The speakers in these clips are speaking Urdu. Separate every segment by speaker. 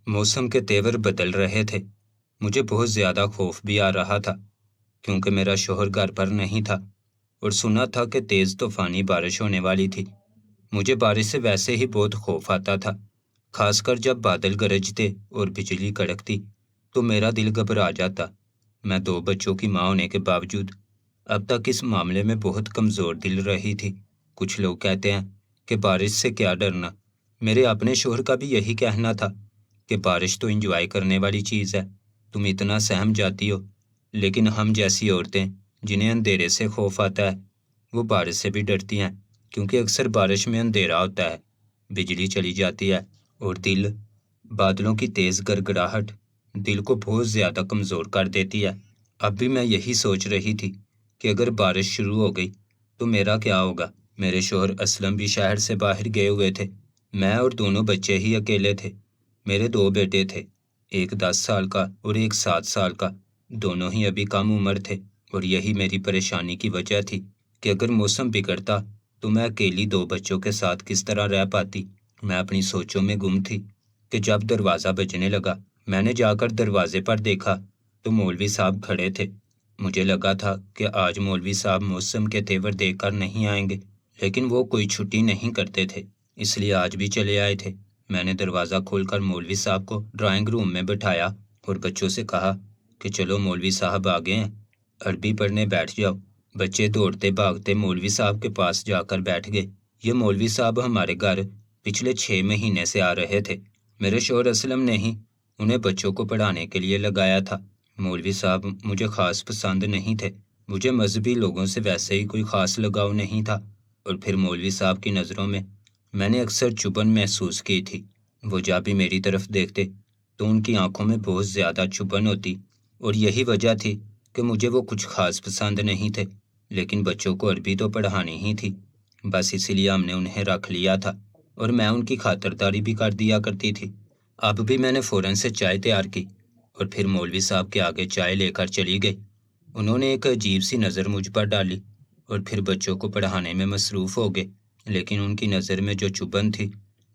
Speaker 1: موسم کے تیور بدل رہے تھے۔ مجھے بہت زیادہ خوف بھی آ رہا تھا کیونکہ میرا شوہر گھر پر نہیں تھا اور سنا تھا کہ تیز طوفانی بارش ہونے والی تھی۔ مجھے بارش سے ویسے ہی بہت خوف آتا تھا، خاص کر جب بادل گرجتے اور بجلی کڑکتی تو میرا دل گھبرا جاتا۔ میں 2 بچوں کی ماں ہونے کے باوجود اب تک اس معاملے میں بہت کمزور دل رہی تھی۔ کچھ لوگ کہتے ہیں کہ بارش سے کیا ڈرنا، میرے اپنے شوہر کا بھی یہی کہنا تھا کہ بارش تو انجوائے کرنے والی چیز ہے، تم اتنا سہم جاتی ہو۔ لیکن ہم جیسی عورتیں جنہیں اندھیرے سے خوف آتا ہے وہ بارش سے بھی ڈرتی ہیں، کیونکہ اکثر بارش میں اندھیرا ہوتا ہے، بجلی چلی جاتی ہے اور بادلوں کی تیز گڑگڑاہٹ دل کو بہت زیادہ کمزور کر دیتی ہے۔ اب بھی میں یہی سوچ رہی تھی کہ اگر بارش شروع ہو گئی تو میرا کیا ہوگا۔ میرے شوہر اسلم بھی شہر سے باہر گئے ہوئے تھے، میں اور دونوں بچے ہی اکیلے تھے۔ میرے 2 بیٹے تھے، ایک 10 سال کا اور ایک 7 سال کا، دونوں ہی ابھی کم عمر تھے، اور یہی میری پریشانی کی وجہ تھی کہ اگر موسم بگڑتا تو میں اکیلی 2 بچوں کے ساتھ کس طرح رہ پاتی۔ میں اپنی سوچوں میں گم تھی کہ جب دروازہ بجنے لگا، میں نے جا کر دروازے پر دیکھا تو مولوی صاحب کھڑے تھے۔ مجھے لگا تھا کہ آج مولوی صاحب موسم کے تیور دیکھ کر نہیں آئیں گے، لیکن وہ کوئی چھٹی نہیں کرتے تھے، اس لیے آج بھی چلے آئے تھے۔ میں نے دروازہ کھول کر مولوی صاحب کو ڈرائنگ روم میں بٹھایا اور بچوں سے کہا کہ چلو مولوی صاحب آ گئے ہیں، عربی پڑھنے بیٹھ جاؤ۔ بچے دوڑتے بھاگتے مولوی صاحب کے پاس جا کر بیٹھ گئے۔ یہ مولوی صاحب ہمارے گھر پچھلے 6 مہینے سے آ رہے تھے۔ میرے شوہر اسلم نے ہی انہیں بچوں کو پڑھانے کے لیے لگایا تھا۔ مولوی صاحب مجھے خاص پسند نہیں تھے، مجھے مذہبی لوگوں سے ویسے ہی کوئی خاص لگاؤ نہیں تھا، اور پھر مولوی صاحب کی نظروں میں نے اکثر چبھن محسوس کی تھی۔ وہ جب بھی میری طرف دیکھتے تو ان کی آنکھوں میں بہت زیادہ چبھن ہوتی، اور یہی وجہ تھی کہ مجھے وہ کچھ خاص پسند نہیں تھے، لیکن بچوں کو عربی تو پڑھانی ہی تھی، بس اسی لیے ہم نے انہیں رکھ لیا تھا، اور میں ان کی خاطرداری بھی کر دیا کرتی تھی۔ اب بھی میں نے فوراً سے چائے تیار کی اور پھر مولوی صاحب کے آگے چائے لے کر چلی گئی۔ انہوں نے ایک عجیب سی نظر مجھ پر ڈالی اور پھر بچوں کو پڑھانے میں مصروف ہو گئے، لیکن ان کی نظر میں جو چبھن تھی،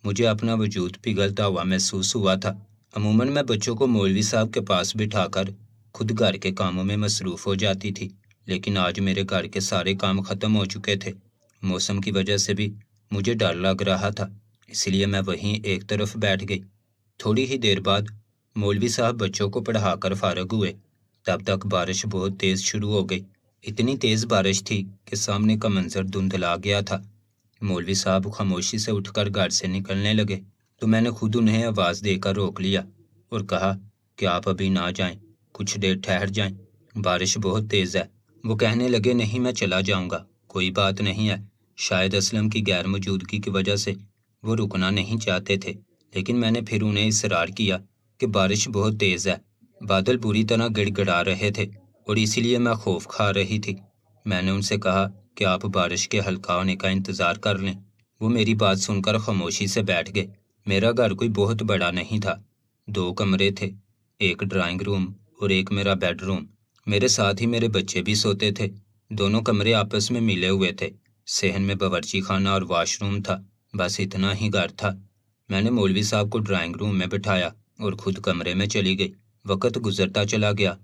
Speaker 1: مجھے اپنا وجود پگھلتا ہوا محسوس ہوا تھا۔ عموماً میں بچوں کو مولوی صاحب کے پاس بٹھا کر خود گھر کے کاموں میں مصروف ہو جاتی تھی، لیکن آج میرے گھر کے سارے کام ختم ہو چکے تھے۔ موسم کی وجہ سے بھی مجھے ڈر لگ رہا تھا، اس لیے میں وہیں ایک طرف بیٹھ گئی۔ تھوڑی ہی دیر بعد مولوی صاحب بچوں کو پڑھا کر فارغ ہوئے، تب تک بارش بہت تیز شروع ہو گئی۔ اتنی تیز بارش تھی کہ سامنے کا منظر دھندلا گیا تھا۔ مولوی صاحب خاموشی سے اٹھ کر گھر سے نکلنے لگے تو میں نے خود انہیں آواز دے کر روک لیا اور کہا کہ آپ ابھی نہ جائیں، کچھ دیر ٹھہر جائیں، بارش بہت تیز ہے۔ وہ کہنے لگے نہیں، میں چلا جاؤں گا، کوئی بات نہیں ہے۔ شاید اسلم کی غیر موجودگی کی وجہ سے وہ رکنا نہیں چاہتے تھے، لیکن میں نے پھر انہیں اصرار کیا کہ بارش بہت تیز ہے، بادل بری طرح گڑ گڑا رہے تھے اور اسی لیے میں خوف کھا رہی تھی۔ میں نے ان سے کہا کہ آپ بارش کے ہلکا ہونے کا انتظار کر لیں۔ وہ میری بات سن کر خاموشی سے بیٹھ گئے۔ میرا گھر کوئی بہت بڑا نہیں تھا، 2 کمرے تھے، ایک ڈرائنگ روم اور ایک میرا بیڈ روم۔ میرے ساتھ ہی میرے بچے بھی سوتے تھے۔ دونوں کمرے آپس میں ملے ہوئے تھے۔ صحن میں باورچی خانہ اور واش روم تھا، بس اتنا ہی گھر تھا۔ میں نے مولوی صاحب کو ڈرائنگ روم میں بٹھایا اور خود کمرے میں چلی گئی۔ وقت گزرتا چلا گیا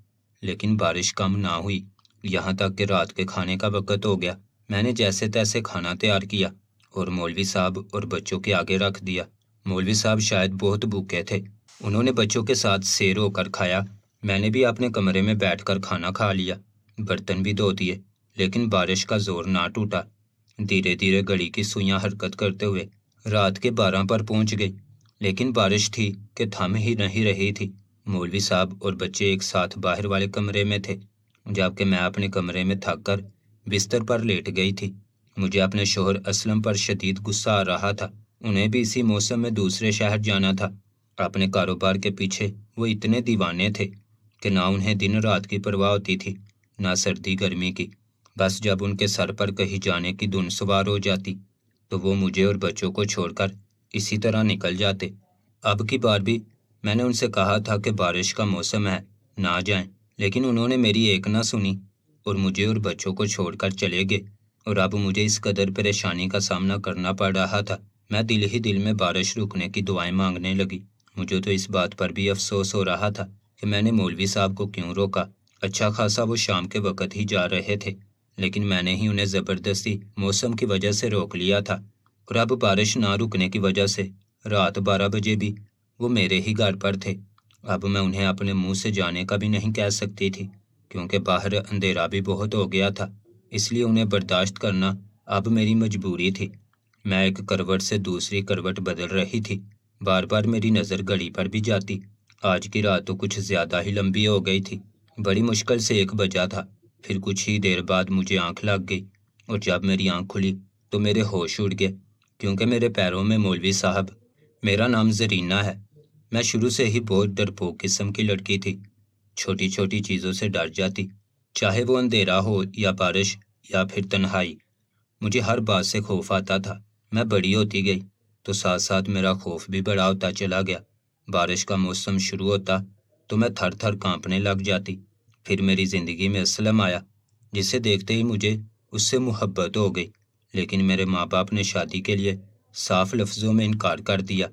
Speaker 1: لیکن بارش کم نہ ہوئی، یہاں تک کہ رات کے کھانے کا وقت ہو گیا۔ میں نے جیسے تیسے کھانا تیار کیا اور مولوی صاحب اور بچوں کے آگے رکھ دیا۔ مولوی صاحب شاید بہت بھوکے تھے، انہوں نے بچوں کے ساتھ سیر ہو کر کھایا۔ میں نے بھی اپنے کمرے میں بیٹھ کر کھانا کھا لیا، برتن بھی دھو دیے، لیکن بارش کا زور نہ ٹوٹا۔ دھیرے دھیرے گھڑی کی سوئیاں حرکت کرتے ہوئے رات کے 12 پر پہنچ گئی، لیکن بارش تھی کہ تھم ہی نہیں رہی تھی۔ مولوی صاحب اور بچے ایک ساتھ باہر والے کمرے میں تھے، جبکہ میں اپنے کمرے میں تھک کر بستر پر لیٹ گئی تھی۔ مجھے اپنے شوہر اسلم پر شدید غصہ آ رہا تھا، انہیں بھی اسی موسم میں دوسرے شہر جانا تھا۔ اپنے کاروبار کے پیچھے وہ اتنے دیوانے تھے کہ نہ انہیں دن رات کی پرواہ ہوتی تھی، نہ سردی گرمی کی۔ بس جب ان کے سر پر کہیں جانے کی دھن سوار ہو جاتی تو وہ مجھے اور بچوں کو چھوڑ کر اسی طرح نکل جاتے۔ اب کی بار بھی میں نے ان سے کہا تھا کہ بارش کا موسم ہے، نہ جائیں، لیکن انہوں نے میری ایک نہ سنی اور مجھے اور بچوں کو چھوڑ کر چلے گئے، اور اب مجھے اس قدر پریشانی کا سامنا کرنا پڑ رہا تھا۔ میں دل ہی دل میں بارش رکنے کی دعائیں مانگنے لگی۔ مجھے تو اس بات پر بھی افسوس ہو رہا تھا کہ میں نے مولوی صاحب کو کیوں روکا۔ اچھا خاصا وہ شام کے وقت ہی جا رہے تھے، لیکن میں نے ہی انہیں زبردستی موسم کی وجہ سے روک لیا تھا، اور اب بارش نہ رکنے کی وجہ سے رات 12 بجے بھی وہ میرے ہی گھر پر تھے۔ اب میں انہیں اپنے منہ سے جانے کا بھی نہیں کہہ سکتی تھی، کیونکہ باہر اندھیرا بھی بہت ہو گیا تھا، اس لیے انہیں برداشت کرنا اب میری مجبوری تھی۔ میں ایک کروٹ سے دوسری کروٹ بدل رہی تھی، بار بار میری نظر گھڑی پر بھی جاتی۔ آج کی رات تو کچھ زیادہ ہی لمبی ہو گئی تھی، بڑی مشکل سے 1 بجا تھا۔ پھر کچھ ہی دیر بعد مجھے آنکھ لگ گئی، اور جب میری آنکھ کھلی تو میرے ہوش اڑ گئے، کیونکہ میرے پیروں میں مولوی صاحب۔ میرا نام زرینہ ہے۔ میں شروع سے ہی بہت ڈرپوک قسم کی لڑکی تھی، چھوٹی چھوٹی چیزوں سے ڈر جاتی، چاہے وہ اندھیرا ہو یا بارش یا پھر تنہائی۔ مجھے ہر بات سے خوف آتا تھا۔ میں بڑی ہوتی گئی تو ساتھ ساتھ میرا خوف بھی بڑا ہوتا چلا گیا۔ بارش کا موسم شروع ہوتا تو میں تھر تھر کانپنے لگ جاتی۔ پھر میری زندگی میں اسلم آیا، جسے دیکھتے ہی مجھے اس سے محبت ہو گئی، لیکن میرے ماں باپ نے شادی کے لیے صاف لفظوں میں انکار کر دیا،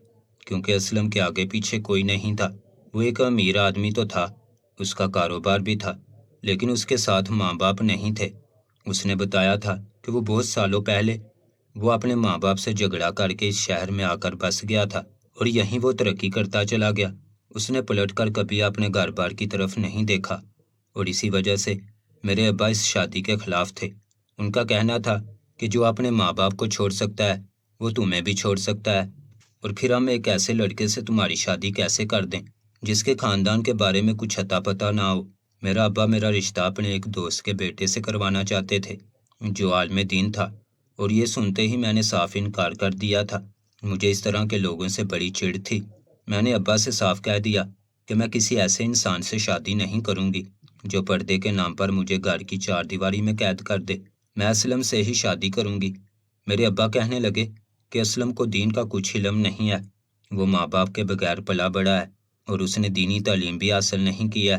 Speaker 1: کیونکہ اسلم کے آگے پیچھے کوئی نہیں تھا۔ وہ ایک امیر آدمی تو تھا، اس کا کاروبار بھی تھا، لیکن اس کے ساتھ ماں باپ نہیں تھے۔ اس نے بتایا تھا کہ وہ بہت سالوں پہلے وہ اپنے ماں باپ سے جھگڑا کر کے اس شہر میں آ کر بس گیا تھا، اور یہیں وہ ترقی کرتا چلا گیا۔ اس نے پلٹ کر کبھی اپنے گھر بار کی طرف نہیں دیکھا، اور اسی وجہ سے میرے ابا اس شادی کے خلاف تھے۔ ان کا کہنا تھا کہ جو اپنے ماں باپ کو چھوڑ سکتا ہے وہ تمہیں بھی چھوڑ سکتا ہے، اور پھر ہم ایک ایسے لڑکے سے تمہاری شادی کیسے کر دیں جس کے خاندان کے بارے میں کچھ اتا پتہ نہ ہو۔ میرا ابا میرا رشتہ اپنے ایک دوست کے بیٹے سے کروانا چاہتے تھے، جو عالم دین تھا، اور یہ سنتے ہی میں نے صاف انکار کر دیا تھا۔ مجھے اس طرح کے لوگوں سے بڑی چڑ تھی۔ میں نے ابا سے صاف کہہ دیا کہ میں کسی ایسے انسان سے شادی نہیں کروں گی جو پردے کے نام پر مجھے گھر کی 4 دیواری میں قید کر دے۔ میں اسلم سے ہی شادی کروں گی۔ میرے ابا کہنے لگے کہ اسلم کو دین کا کچھ علم نہیں ہے، وہ ماں باپ کے بغیر پلا بڑا ہے، اور اس نے دینی تعلیم بھی حاصل نہیں کی ہے۔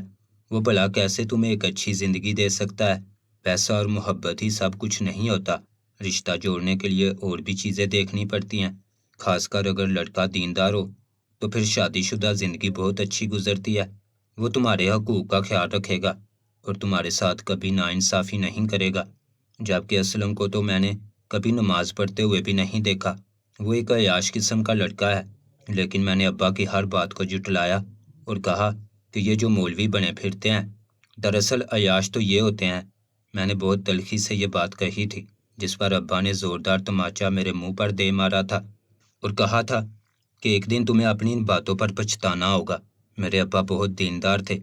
Speaker 1: وہ بھلا کیسے تمہیں ایک اچھی زندگی دے سکتا ہے؟ پیسہ اور محبت ہی سب کچھ نہیں ہوتا، رشتہ جوڑنے کے لیے اور بھی چیزیں دیکھنی پڑتی ہیں، خاص کر اگر لڑکا دیندار ہو تو پھر شادی شدہ زندگی بہت اچھی گزرتی ہے۔ وہ تمہارے حقوق کا خیال رکھے گا اور تمہارے ساتھ کبھی ناانصافی نہیں کرے گا۔ جبکہ اسلم کو تو میں نے کبھی نماز پڑھتے ہوئے بھی نہیں دیکھا، وہ ایک عیاش قسم کا لڑکا ہے۔ لیکن میں نے ابا کی ہر بات کو جھٹلایا اور کہا کہ یہ جو مولوی بنے پھرتے ہیں، دراصل عیاش تو یہ ہوتے ہیں۔ میں نے بہت تلخی سے یہ بات کہی تھی، جس پر ابا نے زوردار تماچا میرے منہ پر دے مارا تھا اور کہا تھا کہ ایک دن تمہیں اپنی ان باتوں پر پچھتانا ہوگا۔ میرے ابا بہت دیندار تھے،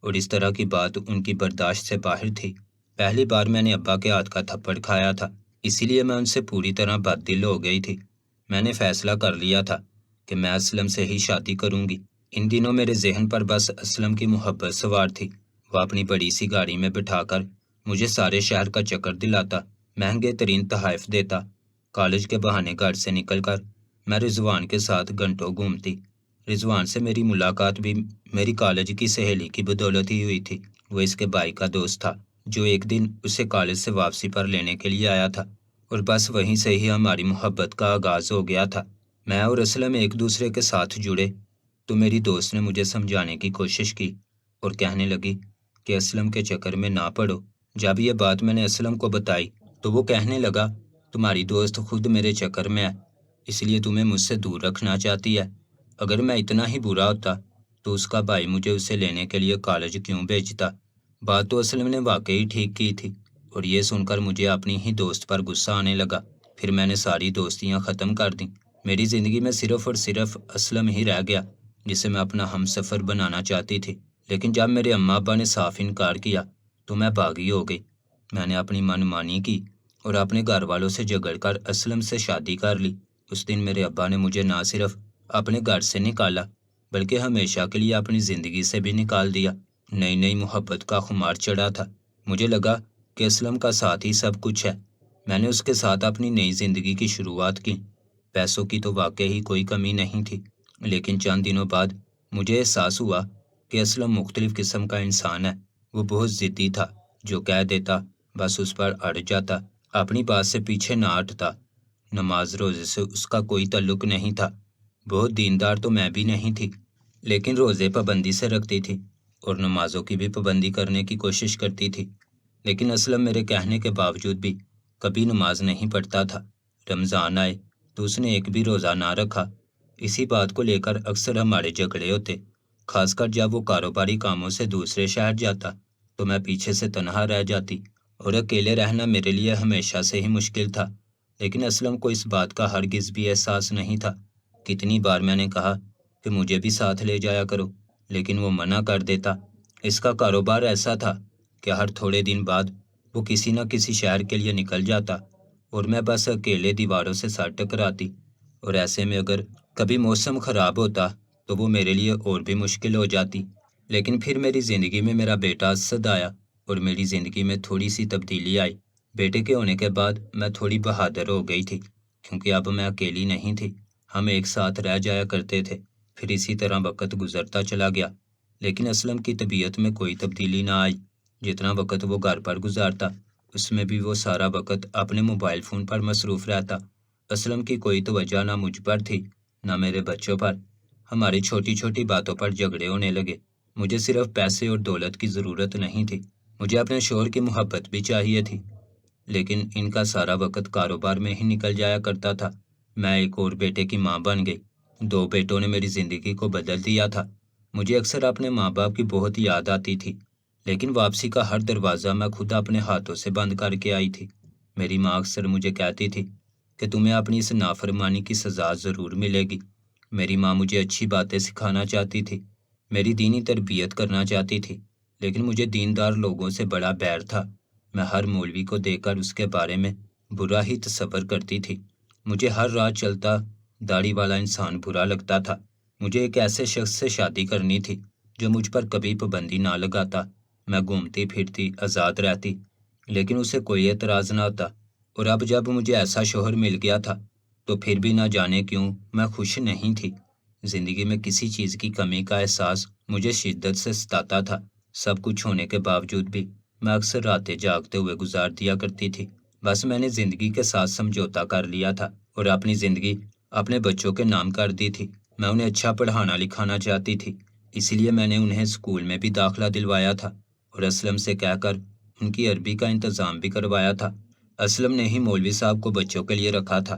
Speaker 1: اور اس طرح کی بات ان کی برداشت سے باہر تھی۔ پہلی بار میں نے ابا کے ہاتھ کا تھپڑ کھایا تھا، اسی لیے میں ان سے پوری طرح بد دل ہو گئی تھی۔ میں نے فیصلہ کر لیا تھا کہ میں اسلم سے ہی شادی کروں گی۔ ان دنوں میرے ذہن پر بس اسلم کی محبت سوار تھی۔ وہ اپنی بڑی سی گاڑی میں بٹھا کر مجھے سارے شہر کا چکر دلاتا، مہنگے ترین تحائف دیتا۔ کالج کے بہانے گھر سے نکل کر میں رضوان کے ساتھ گھنٹوں گھومتی۔ رضوان سے میری ملاقات بھی میری کالج کی سہیلی کی بدولت ہی ہوئی تھی۔ وہ اس کے بھائی کا دوست تھا، جو ایک دن اسے کالج سے واپسی پر لینے کے لیے آیا تھا، اور بس وہیں سے ہی ہماری محبت کا آغاز ہو گیا تھا۔ میں اور اسلم ایک دوسرے کے ساتھ جڑے تو میری دوست نے مجھے سمجھانے کی کوشش کی اور کہنے لگی کہ اسلم کے چکر میں نہ پڑو۔ جب یہ بات میں نے اسلم کو بتائی تو وہ کہنے لگا، تمہاری دوست خود میرے چکر میں ہے، اس لیے تمہیں مجھ سے دور رکھنا چاہتی ہے۔ اگر میں اتنا ہی برا ہوتا تو اس کا بھائی مجھے اسے لینے کے لیے کالج کیوں بھیجتا؟ بات تو اسلم نے واقعی ٹھیک کی تھی، اور یہ سن کر مجھے اپنی ہی دوست پر غصہ آنے لگا۔ پھر میں نے ساری دوستیاں ختم کر دیں۔ میری زندگی میں صرف اور صرف اسلم ہی رہ گیا، جسے میں اپنا ہم سفر بنانا چاہتی تھی۔ لیکن جب میرے اماں ابا نے صاف انکار کیا تو میں باغی ہو گئی۔ میں نے اپنی من مانی کی اور اپنے گھر والوں سے جھگڑ کر اسلم سے شادی کر لی۔ اس دن میرے ابا نے مجھے نہ صرف اپنے گھر سے نکالا بلکہ ہمیشہ کے لیے اپنی زندگی سے بھی نکال دیا۔ نئی نئی محبت کا خمار چڑھا تھا۔ مجھے لگا کہ اسلم کا ساتھ ہی سب کچھ ہے۔ میں نے اس کے ساتھ اپنی نئی زندگی کی شروعات کی۔ پیسوں کی تو واقعی کوئی کمی نہیں تھی، لیکن چند دنوں بعد مجھے احساس ہوا کہ اسلم مختلف قسم کا انسان ہے۔ وہ بہت ضدی تھا، جو کہہ دیتا بس اس پر اڑ جاتا، اپنی بات سے پیچھے نہ ہٹتا۔ نماز روزے سے اس کا کوئی تعلق نہیں تھا۔ بہت دیندار تو میں بھی نہیں تھی، لیکن روزے پابندی سے رکھتی تھی اور نمازوں کی بھی پابندی کرنے کی کوشش کرتی تھی، لیکن اسلم میرے کہنے کے باوجود بھی کبھی نماز نہیں پڑھتا تھا۔ رمضان آئے تو اس نے ایک بھی روزہ نہ رکھا۔ اسی بات کو لے کر اکثر ہمارے جھگڑے ہوتے، خاص کر جب وہ کاروباری کاموں سے دوسرے شہر جاتا تو میں پیچھے سے تنہا رہ جاتی، اور اکیلے رہنا میرے لیے ہمیشہ سے ہی مشکل تھا۔ لیکن اسلم کو اس بات کا ہرگز بھی احساس نہیں تھا۔ کتنی بار میں نے کہا کہ مجھے بھی ساتھ لے جایا کرو، لیکن وہ منع کر دیتا۔ اس کا کاروبار ایسا تھا کہ ہر تھوڑے دن بعد وہ کسی نہ کسی شہر کے لیے نکل جاتا اور میں بس اکیلے دیواروں سے سر ٹکراتی، اور ایسے میں اگر کبھی موسم خراب ہوتا تو وہ میرے لیے اور بھی مشکل ہو جاتی۔ لیکن پھر میری زندگی میں میرا بیٹا اسد آیا اور میری زندگی میں تھوڑی سی تبدیلی آئی۔ بیٹے کے ہونے کے بعد میں تھوڑی بہادر ہو گئی تھی، کیونکہ اب میں اکیلی نہیں تھی، ہم ایک ساتھ رہ جایا کرتے تھے۔ پھر اسی طرح وقت گزرتا چلا گیا، لیکن اسلم کی طبیعت میں کوئی تبدیلی نہ آئی۔ جتنا وقت وہ گھر پر گزارتا اس میں بھی وہ سارا وقت اپنے موبائل فون پر مصروف رہتا۔ اسلم کی کوئی توجہ نہ مجھ پر تھی نہ میرے بچوں پر۔ ہماری چھوٹی چھوٹی باتوں پر جھگڑے ہونے لگے۔ مجھے صرف پیسے اور دولت کی ضرورت نہیں تھی، مجھے اپنے شوہر کی محبت بھی چاہیے تھی، لیکن ان کا سارا وقت کاروبار میں ہی نکل جایا کرتا تھا۔ میں ایک اور بیٹے کی ماں بن گئی۔ 2 بیٹوں نے میری زندگی کو بدل دیا تھا۔ مجھے اکثر اپنے ماں باپ کی بہت یاد آتی تھی، لیکن واپسی کا ہر دروازہ میں خود اپنے ہاتھوں سے بند کر کے آئی تھی۔ میری ماں اکثر مجھے کہتی تھی کہ تمہیں اپنی اس نافرمانی کی سزا ضرور ملے گی۔ میری ماں مجھے اچھی باتیں سکھانا چاہتی تھی، میری دینی تربیت کرنا چاہتی تھی، لیکن مجھے دیندار لوگوں سے بڑا بیر تھا۔ میں ہر مولوی کو دیکھ کر اس کے بارے میں برا ہی تصور کرتی تھی۔ مجھے ہر رات چلتا داڑھی والا انسان برا لگتا تھا۔ مجھے ایک ایسے شخص سے شادی کرنی تھی جو مجھ پر کبھی پابندی نہ لگاتا۔ میں گھومتی پھرتی آزاد رہتی، لیکن اسے کوئی اعتراض نہ ہوتا۔ اور اب جب مجھے ایسا شوہر مل گیا تھا تو پھر بھی نہ جانے کیوں میں خوش نہیں تھی۔ زندگی میں کسی چیز کی کمی کا احساس مجھے شدت سے ستاتا تھا۔ سب کچھ ہونے کے باوجود بھی میں اکثر راتیں جاگتے ہوئے گزار دیا کرتی تھی۔ بس میں نے زندگی کے ساتھ سمجھوتا کر لیا تھا اور اپنی زندگی اپنے بچوں کے نام کر دی تھی۔ میں انہیں اچھا پڑھانا لکھانا چاہتی تھی، اسی لیے میں نے انہیں اسکول میں بھی داخلہ دلوایا تھا اور اسلم سے کہہ کر ان کی عربی کا انتظام بھی کروایا تھا۔ اسلم نے ہی مولوی صاحب کو بچوں کے لیے رکھا تھا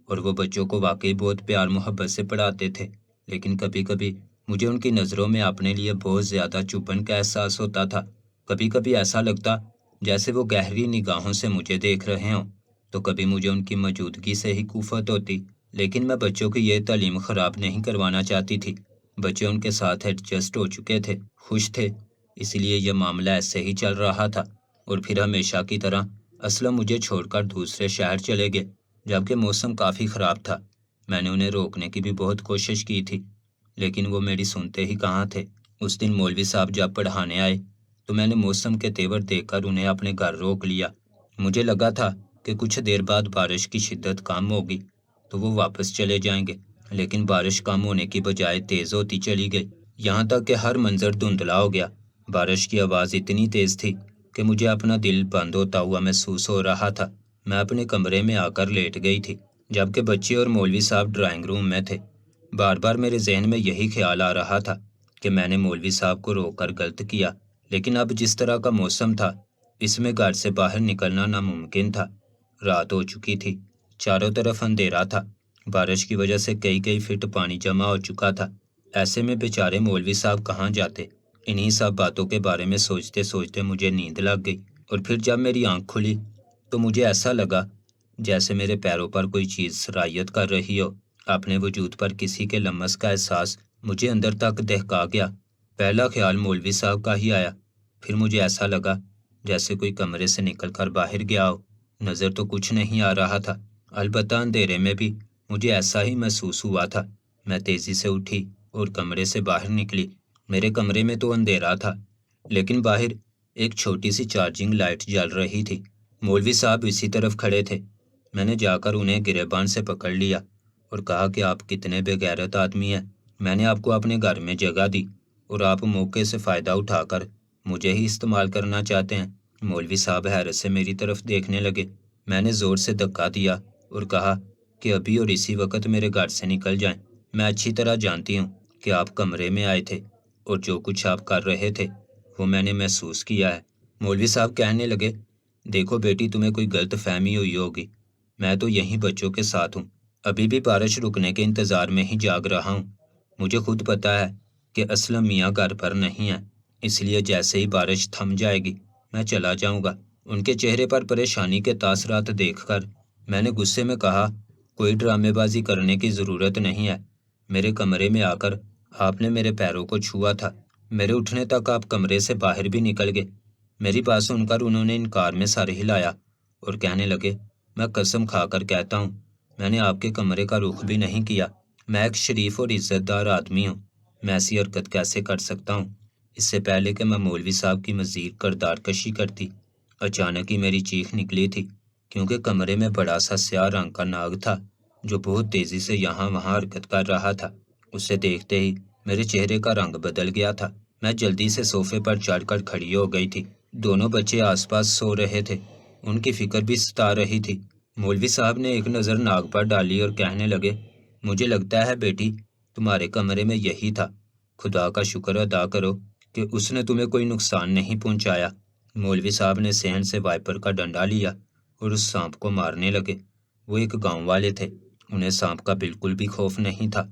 Speaker 1: اور وہ بچوں کو واقعی بہت پیار محبت سے پڑھاتے تھے، لیکن کبھی کبھی مجھے ان کی نظروں میں اپنے لیے بہت زیادہ چبھن کا احساس ہوتا تھا۔ کبھی کبھی ایسا لگتا جیسے وہ گہری نگاہوں سے مجھے دیکھ رہے ہوں، تو کبھی مجھے ان کی موجودگی سے ہی کوفت ہوتی۔ لیکن میں بچوں کی یہ تعلیم خراب نہیں کروانا چاہتی تھی۔ بچے ان کے ساتھ ایڈجسٹ ہو چکے تھے، خوش تھے، اس لیے یہ معاملہ ایسے ہی چل رہا تھا۔ اور پھر ہمیشہ کی طرح اسلم مجھے چھوڑ کر دوسرے شہر چلے گئے، جبکہ موسم کافی خراب تھا۔ میں نے انہیں روکنے کی بھی بہت کوشش کی تھی، لیکن وہ میری سنتے ہی کہاں تھے۔ اس دن مولوی صاحب جب پڑھانے آئے تو میں نے موسم کے تیور دیکھ کر انہیں اپنے گھر روک لیا۔ مجھے لگا تھا کہ کچھ دیر بعد بارش کی شدت کم ہوگی تو وہ واپس چلے جائیں گے، لیکن بارش کم ہونے کی بجائے تیز ہوتی چلی گئی، یہاں تک کہ ہر منظر دھندلا ہو گیا۔ بارش کی آواز اتنی تیز تھی کہ مجھے اپنا دل بند ہوتا ہوا محسوس ہو رہا تھا۔ میں اپنے کمرے میں آ کر لیٹ گئی تھی، جبکہ بچے اور مولوی صاحب ڈرائنگ روم میں تھے۔ بار بار میرے ذہن میں یہی خیال آ رہا تھا کہ میں نے مولوی صاحب کو روک کر غلط کیا، لیکن اب جس طرح کا موسم تھا اس میں گھر سے باہر نکلنا ناممکن تھا۔ رات ہو چکی تھی، چاروں طرف اندھیرا تھا، بارش کی وجہ سے کئی فٹ پانی جمع ہو چکا تھا۔ ایسے میں بیچارے مولوی صاحب کہاں جاتے؟ انہی سب باتوں کے بارے میں سوچتے سوچتے مجھے نیند لگ گئی، اور پھر جب میری آنکھ کھلی تو مجھے ایسا لگا جیسے میرے پیروں پر کوئی چیز سرایت کر رہی ہو۔ اپنے وجود پر کسی کے لمس کا احساس مجھے اندر تک دہکا گیا۔ پہلا خیال مولوی صاحب کا ہی آیا، پھر مجھے ایسا لگا جیسے کوئی کمرے سے نکل کر باہر گیا ہو۔ نظر تو کچھ نہیں آ رہا تھا، البتہ اندھیرے میں بھی مجھے ایسا ہی محسوس ہوا تھا۔ میں تیزی سے اٹھی اور کمرے سے باہر نکلی۔ میرے کمرے میں تو اندھیرا تھا، لیکن باہر ایک چھوٹی سی چارجنگ لائٹ جل رہی تھی۔ مولوی صاحب اسی طرف کھڑے تھے۔ میں نے جا کر انہیں گریبان سے پکڑ لیا اور کہا کہ آپ کتنے بے غیرت آدمی ہیں۔ میں نے آپ کو اپنے گھر میں جگہ دی اور آپ موقع سے فائدہ اٹھا کر مجھے ہی استعمال کرنا چاہتے ہیں۔ مولوی صاحب حیرت سے میری طرف دیکھنے لگے۔ میں نے زور سے دھکا دیا اور کہا کہ ابھی اور اسی وقت میرے گھر سے نکل جائیں۔ میں اچھی طرح جانتی ہوں کہ آپ کمرے میں آئے تھے اور جو کچھ آپ کر رہے تھے وہ میں نے محسوس کیا ہے۔ مولوی صاحب کہنے لگے، دیکھو بیٹی، تمہیں کوئی غلط فہمی ہوئی ہوگی، میں تو یہیں بچوں کے ساتھ ہوں، ابھی بھی بارش رکنے کے انتظار میں ہی جاگ رہا ہوں۔ مجھے خود پتا ہے کہ اسلم میاں گھر پر نہیں ہے، اس لیے جیسے ہی بارش تھم جائے گی میں چلا جاؤں گا۔ ان کے چہرے پر پریشانی کے تاثرات دیکھ کر میں نے غصے میں کہا، کوئی ڈرامے بازی کرنے کی ضرورت نہیں ہے۔ میرے کمرے میں آ کر آپ نے میرے پیروں کو چھوا تھا، میرے اٹھنے تک آپ کمرے سے باہر بھی نکل گئے۔ میری بات سن کر انہوں نے انکار میں سر ہلایا اور کہنے لگے، میں قسم کھا کر کہتا ہوں میں نے آپ کے کمرے کا رخ بھی نہیں کیا، میں ایک شریف اور عزت دار آدمی ہوں، میں ایسی حرکت کیسے کر سکتا ہوں؟ اس سے پہلے کہ میں مولوی صاحب کی مزید کردار کشی کرتی، اچانک ہی میری چیخ نکلی تھی، کیونکہ کمرے میں بڑا سا سیاہ رنگ کا ناگ تھا جو بہت تیزی سے یہاں وہاں حرکت کر رہا تھا۔ اسے دیکھتے ہی میرے چہرے کا رنگ بدل گیا تھا، میں جلدی سے صوفے پر چڑھ کر کھڑی ہو گئی تھی۔ دونوں بچے آس پاس سو رہے تھے، ان کی فکر بھی ستا رہی تھی۔ مولوی صاحب نے ایک نظر ناگ پر ڈالی اور کہنے لگے، مجھے لگتا ہے بیٹی تمہارے کمرے میں یہی تھا، خدا کا شکر ادا کرو کہ اس نے تمہیں کوئی نقصان نہیں پہنچایا۔ مولوی صاحب نے صحن سے وائپر کا ڈنڈا لیا اور اس سانپ کو مارنے لگے۔ وہ ایک گاؤں والے تھے، انہیں سانپ کا بالکل بھی خوف نہیں تھا،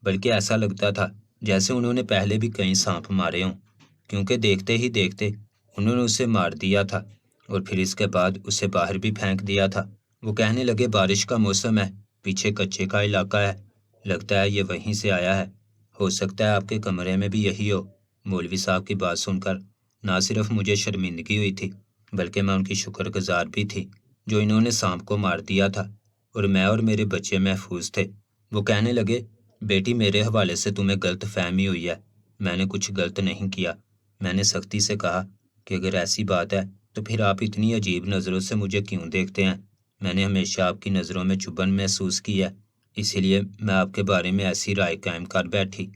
Speaker 1: بلکہ ایسا لگتا تھا جیسے انہوں نے پہلے بھی کئی سانپ مارے ہوں، کیونکہ دیکھتے ہی دیکھتے انہوں نے اسے مار دیا تھا اور پھر اس کے بعد اسے باہر بھی پھینک دیا تھا۔ وہ کہنے لگے، بارش کا موسم ہے، پیچھے کچے کا علاقہ ہے، لگتا ہے یہ وہیں سے آیا ہے، ہو سکتا ہے آپ کے کمرے میں بھی یہی ہو۔ مولوی صاحب کی بات سن کر نہ صرف مجھے شرمندگی ہوئی تھی بلکہ میں ان کی شکر گزار بھی تھی جو انہوں نے سانپ کو مار دیا تھا اور میں اور میرے بچے محفوظ تھے۔ وہ کہنے لگے، بیٹی میرے حوالے سے تمہیں غلط فہمی ہوئی ہے، میں نے کچھ غلط نہیں کیا۔ میں نے سختی سے کہا کہ اگر ایسی بات ہے تو پھر آپ اتنی عجیب نظروں سے مجھے کیوں دیکھتے ہیں؟ میں نے ہمیشہ آپ کی نظروں میں چبھن محسوس کی ہے، اسی لیے میں آپ کے بارے میں ایسی رائے قائم کر بیٹھی۔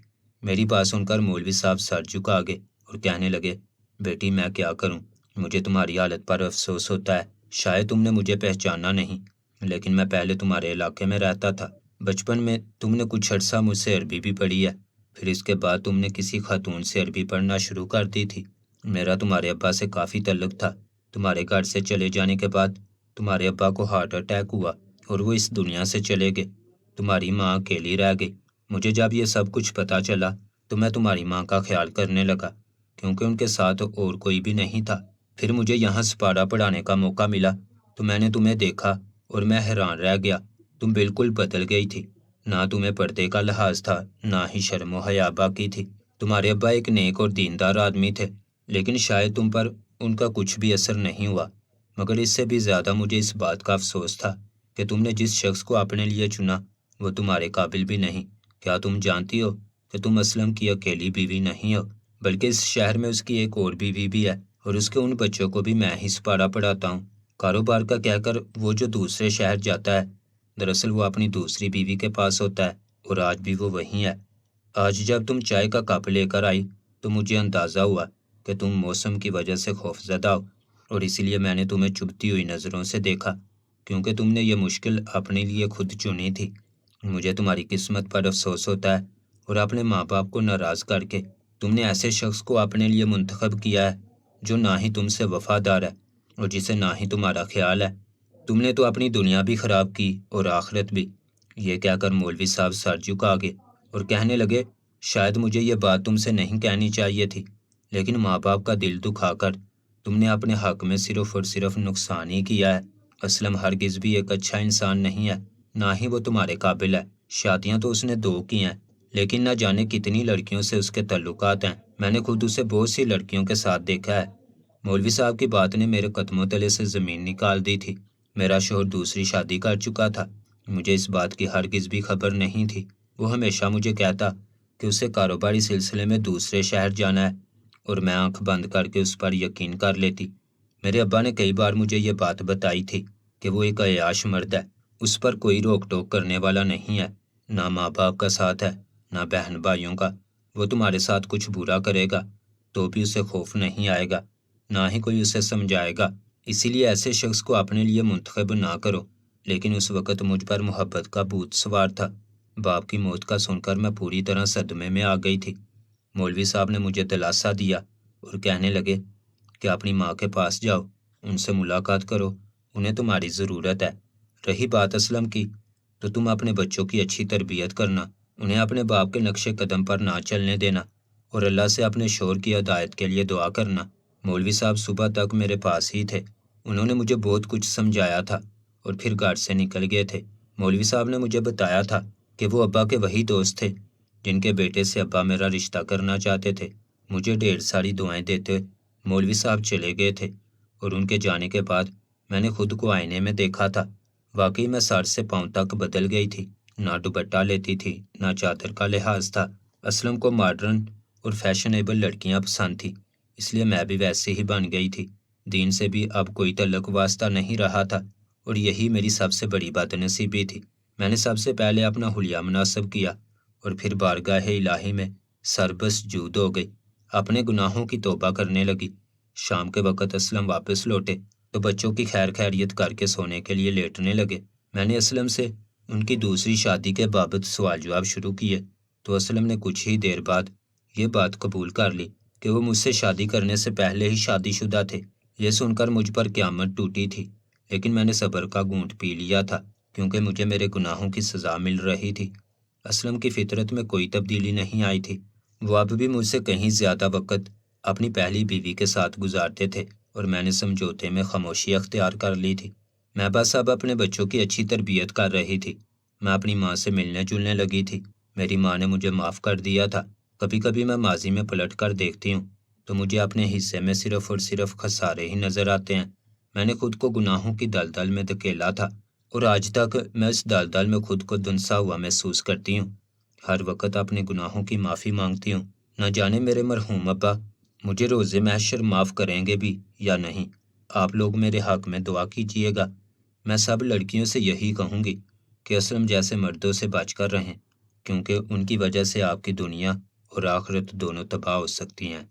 Speaker 1: میری بات سن کر مولوی صاحب سر جھکا گئے اور کہنے لگے، بیٹی میں کیا کروں، مجھے تمہاری حالت پر افسوس ہوتا ہے، شاید تم نے مجھے پہچانا نہیں، لیکن میں پہلے تمہارے علاقے میں رہتا تھا۔ بچپن میں تم نے کچھ عرصہ مجھ سے عربی بھی پڑھی ہے، پھر اس کے بعد تم نے کسی خاتون سے عربی پڑھنا شروع کر دی تھی۔ میرا تمہارے ابا سے کافی تعلق تھا، تمہارے گھر سے چلے جانے کے بعد تمہارے ابا کو ہارٹ اٹیک ہوا اور وہ اس دنیا سے چلے گئے، تمہاری ماں اکیلی رہ گئی۔ مجھے جب یہ سب کچھ پتہ چلا تو میں تمہاری ماں کا خیال کرنے لگا، کیونکہ ان کے ساتھ اور کوئی بھی نہیں تھا۔ پھر مجھے یہاں سپاڑہ پڑھانے کا موقع ملا تو میں نے تمہیں دیکھا اور میں حیران رہ گیا، تم بالکل بدل گئی تھی، نہ تمہیں پردے کا لحاظ تھا نہ ہی شرم و حیا باقی تھی۔ تمہارے ابا ایک نیک اور دیندار آدمی تھے، لیکن شاید تم پر ان کا کچھ بھی اثر نہیں ہوا، مگر اس سے بھی زیادہ مجھے اس بات کا افسوس تھا کہ تم نے جس شخص کو اپنے لیے چنا وہ تمہارے قابل بھی نہیں۔ کیا تم جانتی ہو کہ تم اسلم کی اکیلی بیوی نہیں ہو، بلکہ اس شہر میں اس کی ایک اور بیوی بھی ہے، اور اس کے ان بچوں کو بھی میں ہی سپاڑہ پڑھاتا ہوں۔ کاروبار کا کہہ کر وہ جو دوسرے شہر جاتا ہے، دراصل وہ اپنی دوسری بیوی کے پاس ہوتا ہے، اور آج بھی وہ وہیں ہے۔ آج جب تم چائے کا کپ لے کر آئی تو مجھے اندازہ ہوا کہ تم موسم کی وجہ سے خوف زدہ ہو، اور اسی لیے میں نے تمہیں چبھتی ہوئی نظروں سے دیکھا، کیونکہ تم نے یہ مشکل اپنے لیے خود چنی تھی۔ مجھے تمہاری قسمت پر افسوس ہوتا ہے، اور اپنے ماں باپ کو ناراض کر کے تم نے ایسے شخص کو اپنے لیے منتخب کیا ہے جو نہ ہی تم سے وفادار ہے اور جسے نہ ہی تمہارا خیال ہے۔ تم نے تو اپنی دنیا بھی خراب کی اور آخرت بھی۔ یہ کہہ کر مولوی صاحب سر جھکا گئے اور کہنے لگے، شاید مجھے یہ بات تم سے نہیں کہنی چاہیے تھی، لیکن ماں باپ کا دل دکھا کر تم نے اپنے حق میں صرف اور صرف نقصان ہی کیا ہے۔ اسلم ہرگز بھی ایک اچھا انسان نہیں ہے، نہ ہی وہ تمہارے قابل ہے۔ شادیاں تو اس نے 2 کی ہیں، لیکن نہ جانے کتنی لڑکیوں سے اس کے تعلقات ہیں، میں نے خود اسے بہت سی لڑکیوں کے ساتھ دیکھا ہے۔ مولوی صاحب کی بات نے میرے قدموں تلے سے زمین نکال دی تھی۔ میرا شوہر دوسری شادی کر چکا تھا، مجھے اس بات کی ہرگز بھی خبر نہیں تھی۔ وہ ہمیشہ مجھے کہتا کہ اسے کاروباری سلسلے میں دوسرے شہر جانا ہے، اور میں آنکھ بند کر کے اس پر یقین کر لیتی۔ میرے ابا نے کئی بار مجھے یہ بات بتائی تھی کہ وہ ایک عیاش مرد ہے، اس پر کوئی روک ٹوک کرنے والا نہیں ہے، نہ ماں باپ کا ساتھ ہے نہ بہن بھائیوں کا۔ وہ تمہارے ساتھ کچھ برا کرے گا تو بھی اسے خوف نہیں آئے گا، نہ ہی کوئی اسے سمجھائے گا۔ اسی لیے ایسے شخص کو اپنے لیے منتخب نہ کرو۔ لیکن اس وقت مجھ پر محبت کا بھوت سوار تھا، باپ کی موت کا سن کر میں پوری طرح صدمے میں آ گئی تھی۔ مولوی صاحب نے مجھے دلاسا دیا اور کہنے لگے کہ اپنی ماں کے پاس جاؤ، ان سے ملاقات کرو، انہیں تمہاری ضرورت ہے۔ رہی بات اسلم کی، تو تم اپنے بچوں کی اچھی تربیت کرنا، انہیں اپنے باپ کے نقش قدم پر نہ چلنے دینا، اور اللہ سے اپنے شوہر کی ہدایت کے لیے دعا کرنا۔ مولوی صاحب صبح تک میرے پاس ہی تھے، انہوں نے مجھے بہت کچھ سمجھایا تھا اور پھر گھر سے نکل گئے تھے۔ مولوی صاحب نے مجھے بتایا تھا کہ وہ ابا کے وہی دوست تھے جن کے بیٹے سے ابا میرا رشتہ کرنا چاہتے تھے۔ مجھے ڈھیر ساری دعائیں دیتے مولوی صاحب چلے گئے تھے، اور ان کے جانے کے بعد میں نے خود کو آئینے میں دیکھا تھا۔ واقعی میں سر سے پاؤں تک بدل گئی تھی، نہ دوپٹہ لیتی تھی، نہ چادر کا لحاظ تھا۔ اسلم کو ماڈرن اور فیشنیبل لڑکیاں پسند تھی، اس لیے میں بھی ویسے ہی بن گئی تھی۔ دین سے بھی اب کوئی تعلق واسطہ نہیں رہا تھا، اور یہی میری سب سے بڑی بد نصیبی تھی۔ میں نے سب سے پہلے اپنا حلیہ مناسب کیا اور پھر بارگاہ الہی میں سربس جود ہو گئی، اپنے گناہوں کی توبہ کرنے لگی۔ شام کے وقت اسلم واپس لوٹے تو بچوں کی خیر خیریت کر کے سونے کے لیے لیٹنے لگے۔ میں نے اسلم سے ان کی دوسری شادی کے بابت سوال جواب شروع کیے تو اسلم نے کچھ ہی دیر بعد یہ بات قبول کر لی کہ وہ مجھ سے شادی کرنے سے پہلے ہی شادی شدہ تھے۔ یہ سن کر مجھ پر قیامت ٹوٹی تھی، لیکن میں نے صبر کا گھونٹ پی لیا تھا کیونکہ مجھے میرے گناہوں کی سزا مل رہی تھی۔ اسلم کی فطرت میں کوئی تبدیلی نہیں آئی تھی، وہ اب بھی مجھ سے کہیں زیادہ وقت اپنی پہلی بیوی کے ساتھ گزارتے تھے، اور میں نے سمجھوتے میں خاموشی اختیار کر لی تھی۔ میں بس اب اپنے بچوں کی اچھی تربیت کر رہی تھی۔ میں اپنی ماں سے ملنے جلنے لگی تھی، میری ماں نے مجھے معاف کر دیا تھا۔ کبھی کبھی میں ماضی میں پلٹ کر دیکھتی ہوں تو مجھے اپنے حصے میں صرف اور صرف خسارے ہی نظر آتے ہیں۔ میں نے خود کو گناہوں کی دلدل میں دھکیلا تھا، اور آج تک میں اس دلدل میں خود کو دنسا ہوا محسوس کرتی ہوں۔ ہر وقت اپنے گناہوں کی معافی مانگتی ہوں، نہ جانے میرے مرحوم ابا مجھے روز محشر معاف کریں گے بھی یا نہیں۔ آپ لوگ میرے حق میں دعا کیجیے گا۔ میں سب لڑکیوں سے یہی کہوں گی کہ اسلم جیسے مردوں سے بچ کر رہیں، کیونکہ ان کی وجہ سے آپ کی دنیا اور آخرت دونوں تباہ ہو سکتی ہیں۔